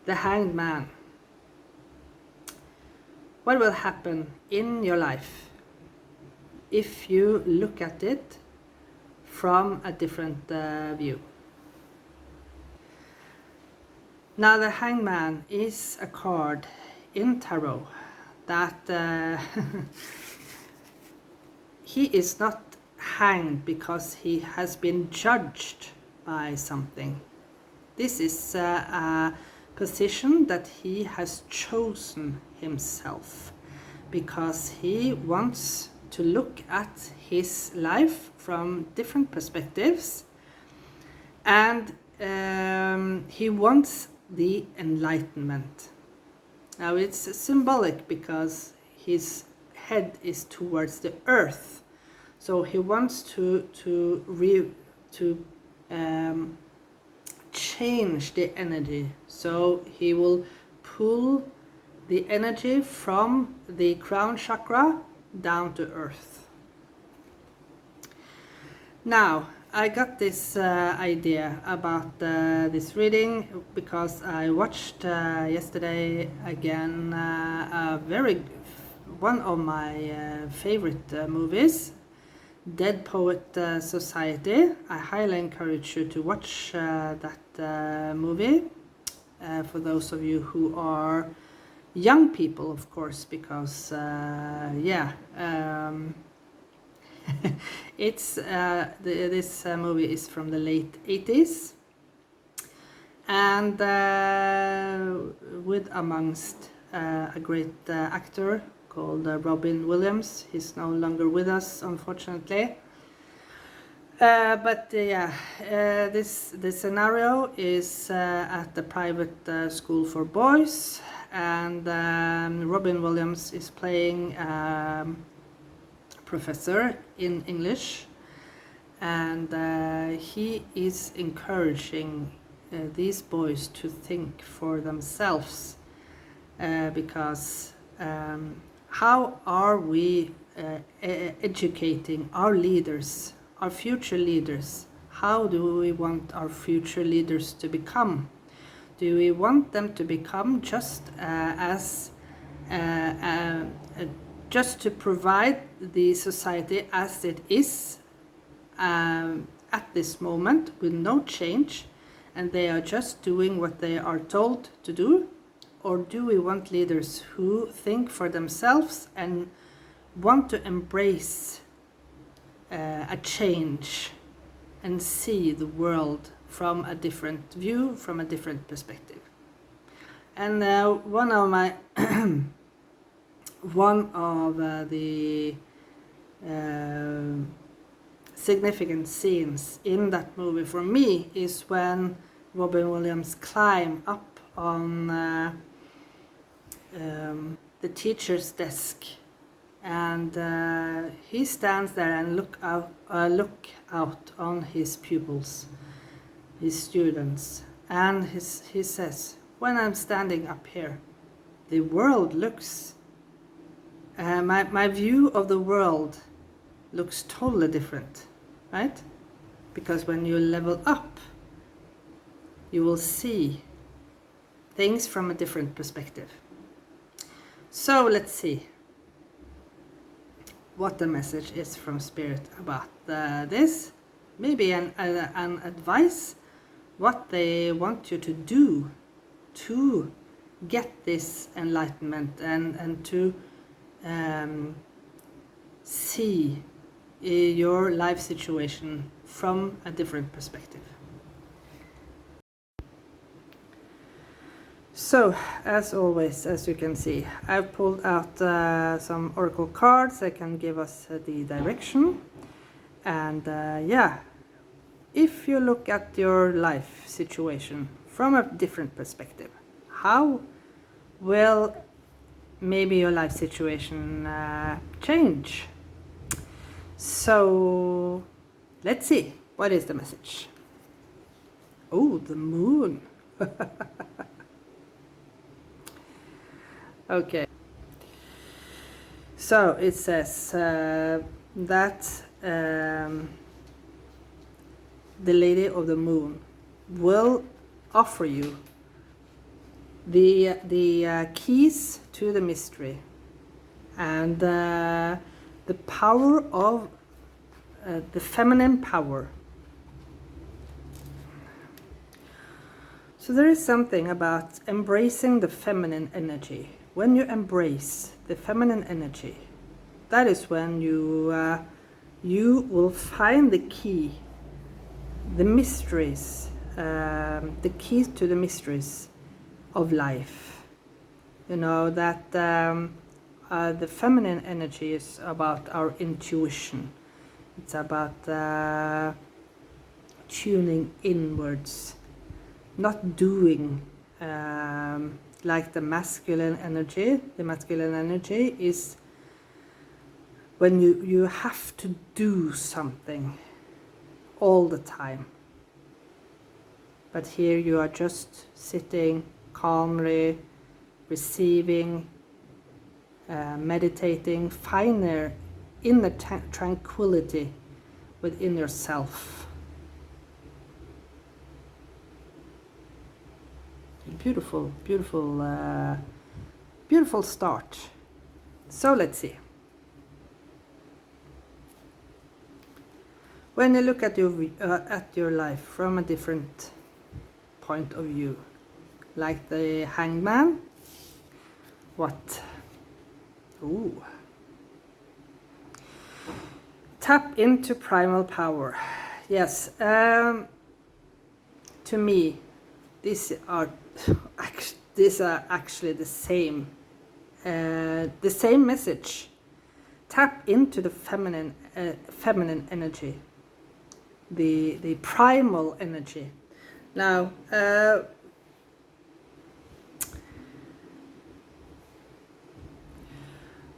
the Hanged Man. What will happen in your life if you look at it from a different view? Now, the Hanged Man is a card in tarot that he is not hanged because he has been judged by something. This is a position that he has chosen himself because he wants to look at his life from different perspectives, and he wants the enlightenment. Now, it's symbolic because his head is towards the earth, so he wants to change the energy. So he will pull the energy from the crown chakra down to earth. Now, I got this idea about this reading because I watched yesterday again one of my favorite movies, Dead Poet Society. I highly encourage you to watch that movie for those of you who are young people, of course, because this movie is from the late 80s, and with amongst a great actor called Robin Williams. He's no longer with us, unfortunately. This scenario is at the private school for boys, and Robin Williams is playing professor in English, and he is encouraging these boys to think for themselves, because how are we educating our leaders, our future leaders? How do we want our future leaders to become? Do we want them to become just just to provide the society as it is at this moment with no change, and they are just doing what they are told to do? Or do we want leaders who think for themselves and want to embrace a change and see the world from a different view, from a different perspective? And one of the significant scenes in that movie for me is when Robin Williams climbs up on the teacher's desk, and he stands there and look out on his pupils, his students, and he says, when I'm standing up here, the world looks my view of the world looks totally different, right? Because when you level up, you will see things from a different perspective. So let's see what the message is from Spirit about this. Maybe an advice, what they want you to do to get this enlightenment and to see your life situation from a different perspective. So, as always, as you can see, I've pulled out some oracle cards that can give us the direction. And if you look at your life situation from a different perspective, how will maybe your life situation change? So, let's see. What is the message? Oh, the moon. Okay, so it says that the Lady of the Moon will offer you the keys to the mystery, and the power of the feminine power. So there is something about embracing the feminine energy. When you embrace the feminine energy, that is when you will find the key, the mysteries, the keys to the mysteries of life. You know that the feminine energy is about our intuition. It's about tuning inwards, not doing like the masculine energy. The masculine energy is when you have to do something all the time. But here you are just sitting calmly, receiving, meditating, find their inner tranquility within yourself. Beautiful, beautiful, beautiful start. So let's see. When you look at your life from a different point of view, like the hangman, what? Ooh. Tap into primal power. Yes. To me, these are actually the same message. Tap into the feminine energy, the primal energy. Now,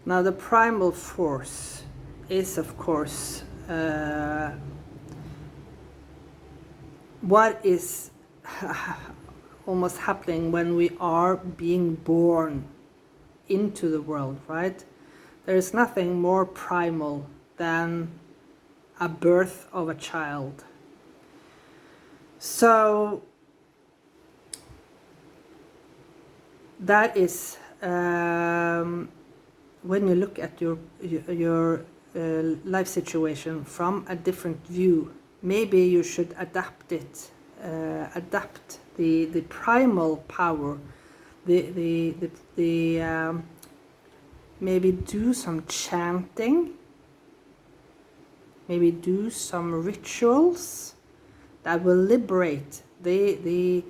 the primal force is, of course, what is almost happening when we are being born into the world, right? There is nothing more primal than a birth of a child. So that is when you look at your life situation from a different view, maybe you should adapt it, adapt the primal power, maybe do some chanting, maybe do some rituals that will liberate the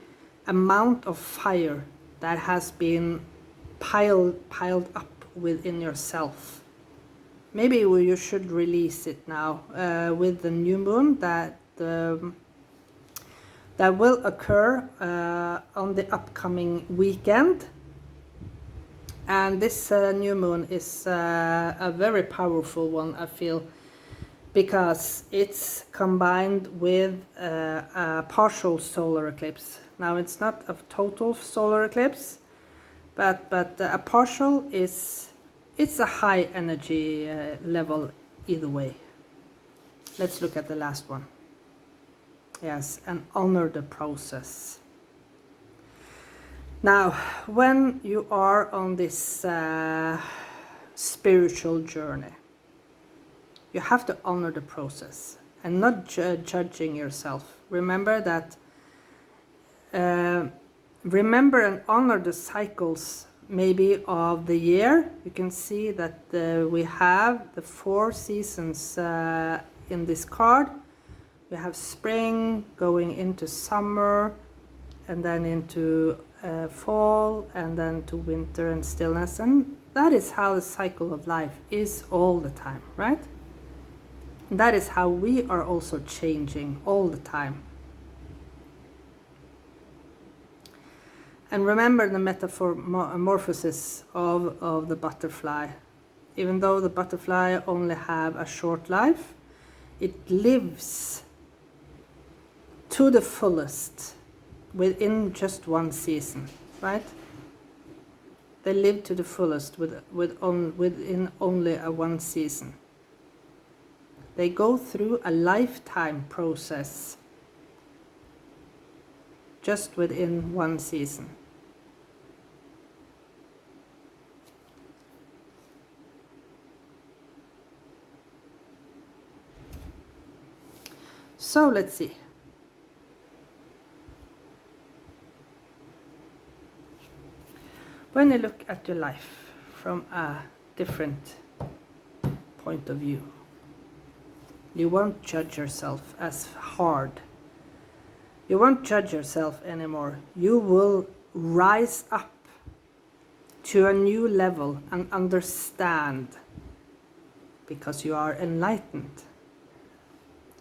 amount of fire that has been piled up within yourself. Maybe you should release it now with the new moon that will occur on the upcoming weekend. And this new moon is a very powerful one, I feel, because it's combined with a partial solar eclipse. Now, it's not a total solar eclipse, but a partial it's a high energy level either way. Let's look at the last one. Yes, and honor the process. Now, when you are on this spiritual journey, you have to honor the process and not judging yourself. Remember that. Remember and honor the cycles, maybe of the year. You can see that we have the 4 seasons in this card. We have spring going into summer, and then into fall, and then to winter and stillness. And that is how the cycle of life is all the time, right? And that is how we are also changing all the time. And remember the metamorphosis of the butterfly. Even though the butterfly only have a short life, it lives to the fullest within just one season, right? They live to the fullest within only one season. They go through a lifetime process just within one season. So let's see. When you look at your life from a different point of view, you won't judge yourself as hard. You won't judge yourself anymore. You will rise up to a new level and understand, because you are enlightened.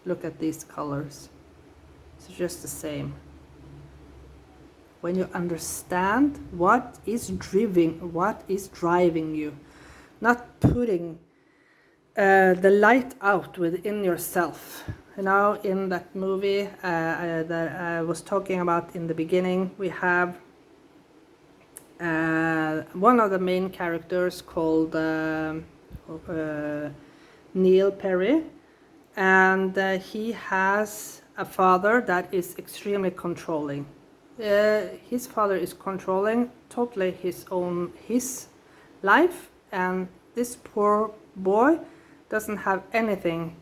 Look at these colors. It's just the same. When you understand what is driving you, not putting the light out within yourself. You know, in that movie that I was talking about in the beginning, we have one of the main characters called Neil Perry, and he has a father that is extremely controlling. His father is controlling totally his life, and this poor boy doesn't have anything.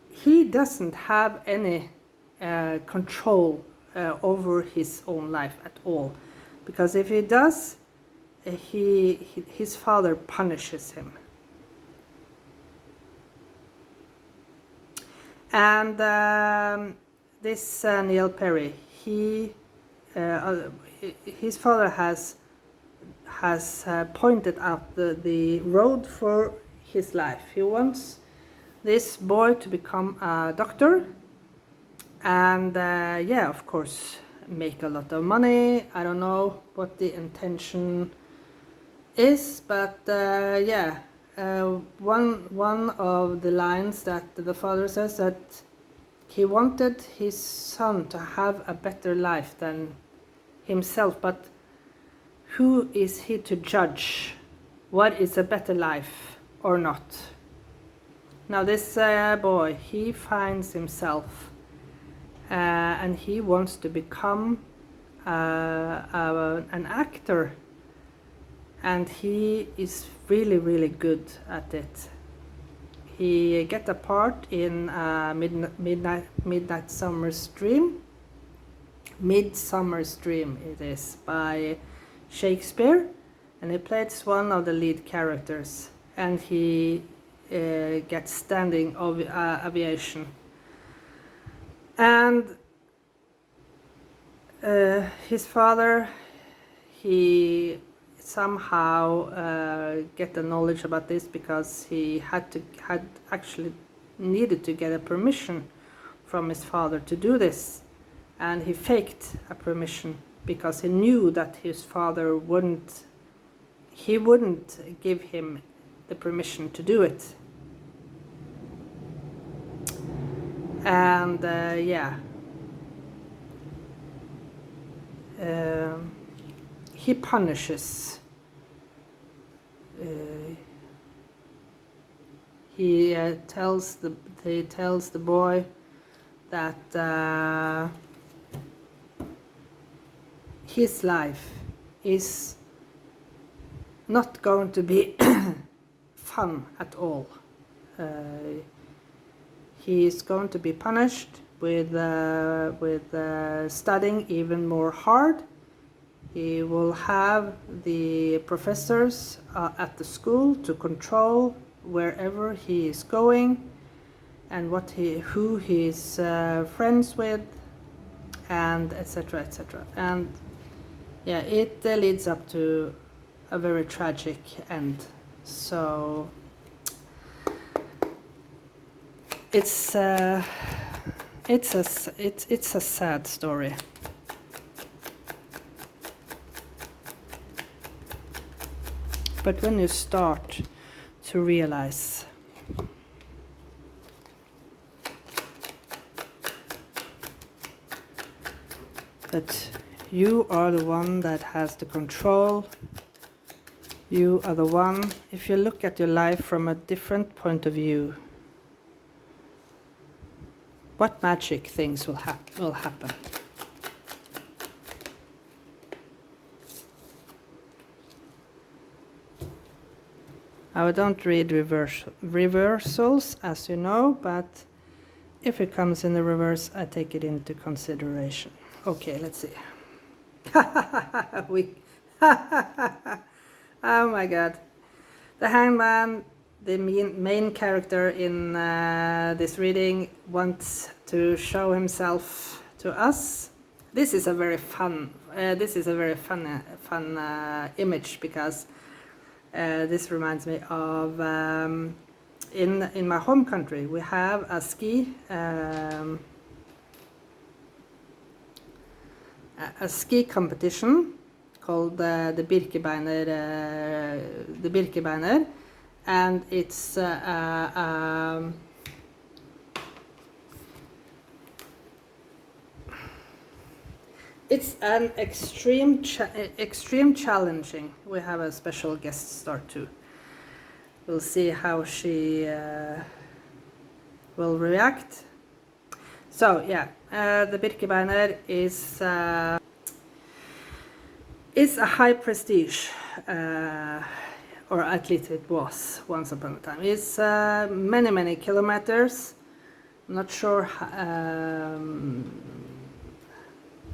He doesn't have any control over his own life at all, because if he does, his father punishes him. And this Neil Perry, his father has pointed out the road for his life. He wants this boy to become a doctor, and yeah, of course, make a lot of money. I don't know what the intention is, but yeah, one of the lines that the father says that he wanted his son to have a better life than himself, but who is he to judge what is a better life or not? Now this boy, he finds himself and he wants to become an actor, and he is really good at it. He get a part in Midsummer's Dream it is, by Shakespeare, and he plays one of the lead characters, and he gets standing aviation. And his father, he somehow get the knowledge about this, because he had actually needed to get a permission from his father to do this, and he faked a permission because he knew that his father wouldn't give him the permission to do it. And yeah, he punishes. He tells the boy that his life is not going to be fun at all. He is going to be punished with studying even more hard. He will have the professors at the school to control wherever he is going, and who he is friends with, and etc. etc. And yeah, it leads up to a very tragic end. So it's a sad story. But when you start to realize that you are the one that has the control, you are the one, if you look at your life from a different point of view, what magic things will happen. I don't read reversals, as you know, but if it comes in the reverse, I take it into consideration. Okay, let's see. Oh my god. The hangman, the main character in this reading, wants to show himself to us. This is a very fun image, because this reminds me of in my home country we have a ski competition called the Birkebeiner, and it's an extreme challenging. We have a special guest star too. We'll see how she will react. So yeah, the Birkebeiner is a high prestige, or at least it was once upon a time. It's many kilometers. I'm not sure.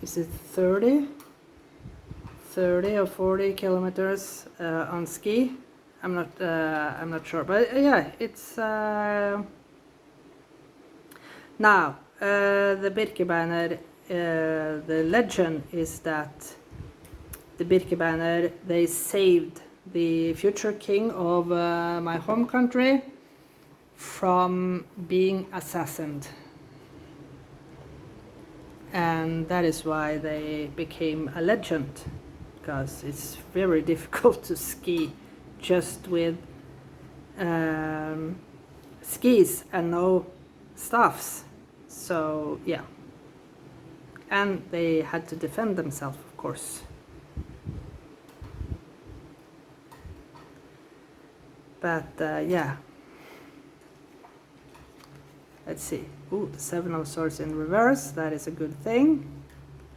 Is it 30 or 40 kilometers on ski? I'm not sure, but yeah, it's now the Birkebeiner. The legend is that the Birkebeiner, they saved the future king of my home country from being assassinated, and that is why they became a legend, because it's very difficult to ski just with skis and no staffs. So yeah, and they had to defend themselves, of course. But yeah, let's see. Ooh, the Seven of Swords in reverse. That is a good thing.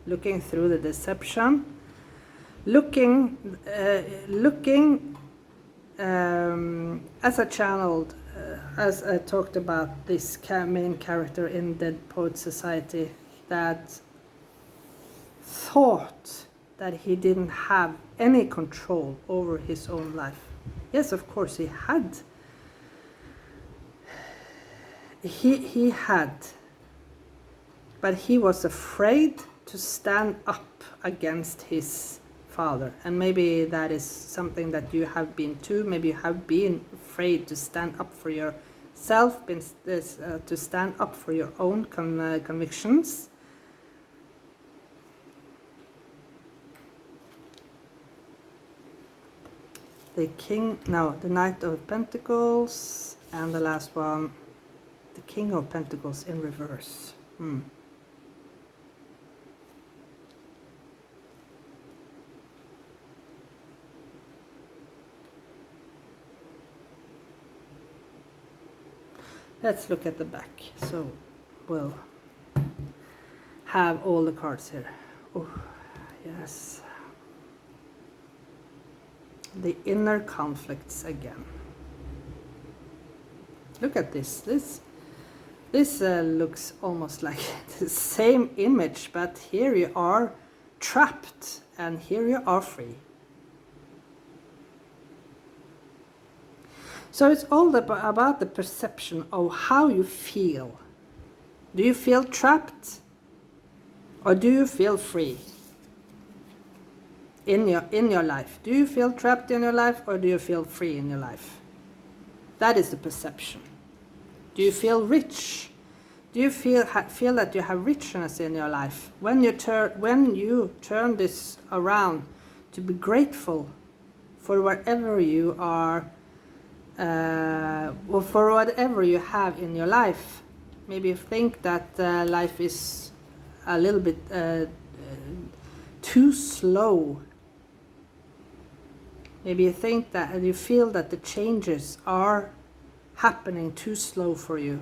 Looking through the deception, looking as I channeled, as I talked about this main character in Dead Poet Society, that thought that he didn't have any control over his own life. Yes, of course he had. He had, but he was afraid to stand up against his father. And maybe that is something that you have been too. Maybe you have been afraid to stand up for yourself, to stand up for your own convictions. The Knight of Pentacles, and the last one, the King of Pentacles in reverse. Let's look at the back. So we'll have all the cards here. Oh, yes. The inner conflicts again. Look at this. This looks almost like the same image, but here you are trapped and here you are free. So it's all about the perception of how you feel. Do you feel trapped or do you feel free in your life? Do you feel trapped in your life or do you feel free in your life? That is the perception. Do you feel rich? Do you feel that you have richness in your life? When you turn this around, to be grateful for whatever you are, or for whatever you have in your life. Maybe you think that life is a little bit too slow. Maybe you think that you feel that the changes are happening too slow for you.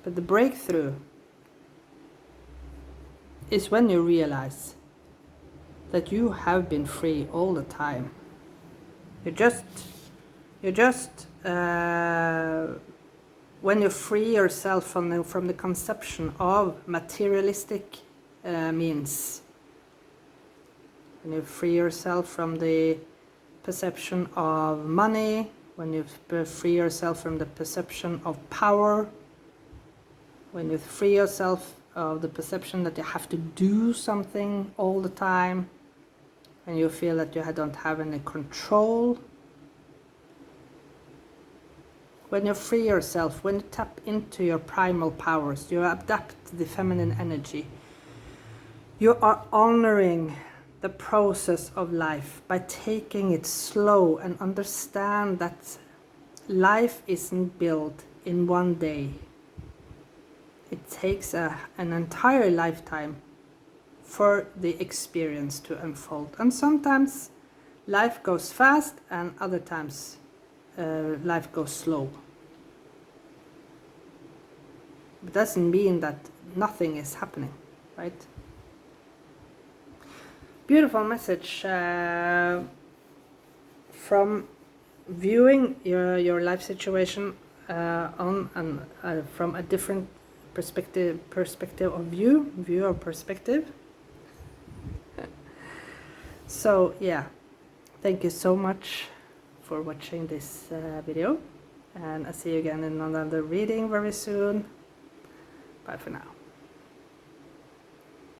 But the breakthrough is when you realize that you have been free all the time. You just when you free yourself from the conception of materialistic means, when you free yourself from the perception of money, when you free yourself from the perception of power, when you free yourself of the perception that you have to do something all the time, and you feel that you don't have any control, when you free yourself, when you tap into your primal powers, you adapt the feminine energy, you are honoring the process of life by taking it slow and understand that life isn't built in one day. It takes an entire lifetime for the experience to unfold. And sometimes life goes fast and other times life goes slow. It doesn't mean that nothing is happening, right? Beautiful message from viewing your life situation from a different perspective of view or perspective. So yeah, thank you so much for watching this video, and I'll see you again in another reading very soon. Bye for now.